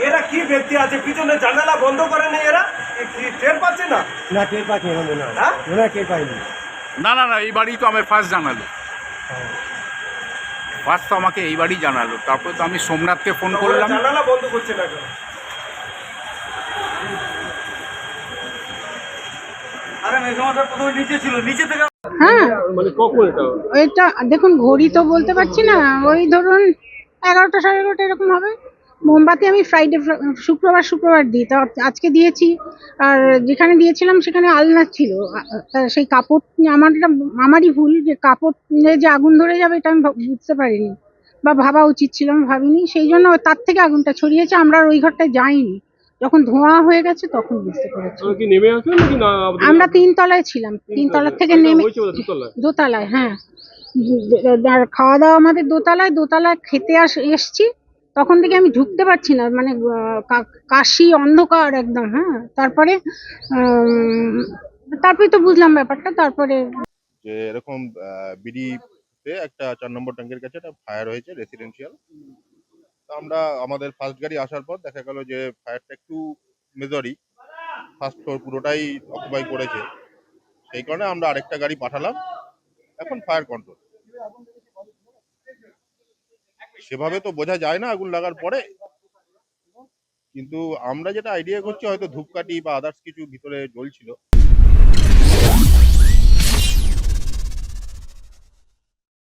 এরা কি ব্যক্তি আছে পিছনে জানালা বন্ধ করে নেই, এরা টের পাচ্ছে না? না টের পাচ্ছি না, মনে হয় টের পাইনি। না না না, এই বাড়ি তো আমি ফার্স্ট জানালো, ফার্স্ট তো আমাকে এই বাড়ি জানালো। তারপরে তো আমি সোমনাথকে ফোন করলাম। জানালা বন্ধ করছে না কেন? আরে মেঘমাটা প্রথমে নিচে ছিল, নিচে থেকে হ্যাঁ মানে কখন এটা দেখুন, ঘড়ি তো বলতে পারছি না, ওই ধরুন 11টা 11:30 এরকম হবে। মোমবাতি আমি ফ্রাইডে শুক্রবার দিই, তো আজকে দিয়েছি। আর যেখানে দিয়েছিলাম সেখানে আলনা ছিল, সেই কাপড় আমারই ভুল, যে কাপড় যে আগুন ধরে যাবে এটা আমি বুঝতে পারিনি বা ভাবা উচিত ছিল, আমি ভাবিনি, সেই জন্য তার থেকে আগুনটা ছড়িয়েছে। আমরা আর ওই ঘরটায় যাইনি, যখন ধোঁয়া হয়ে গেছে তখন বুঝতে পেরেছি। কি নেমে আসলো নাকি না? আমরা 3 তলায় ছিলাম, 3 তলা থেকে নেমে দোতলায়। হ্যাঁ, আর খাওয়া দাওয়া আমাদের দোতলায় খেতে এসছি, তখন থেকে আমি ঢুকতে পারছি না, মানে কাশি অন্ধকার একদম। হ্যাঁ, তারপরে তো বুঝলাম ব্যাপারটা। তারপরে যে এরকম বিডিতে একটা 4 নম্বর ট্যাঙ্কের কাছে একটা ফায়ার হয়েছে রেসিডেন্সিয়াল। তো আমরা আমাদের ফার্স্ট গাড়ি আসার পর দেখা গেল যে ফায়ারটা একটু মেজরই, ফার্স্ট ফ্লোর পুরোটাই অকুপাই করেছে। সেই কারণে আমরা আরেকটা গাড়ি পাঠালাম, এখন ফায়ার কন্ট্রোল। সেভাবে তো বোঝা যায় না আগুন লাগার পরে, কিন্তু আমরা যেটা আইডিয়া করছি হয়তো ধূপকাঠি বা আদার্স কিছু ভিতরে জ্বলছিল।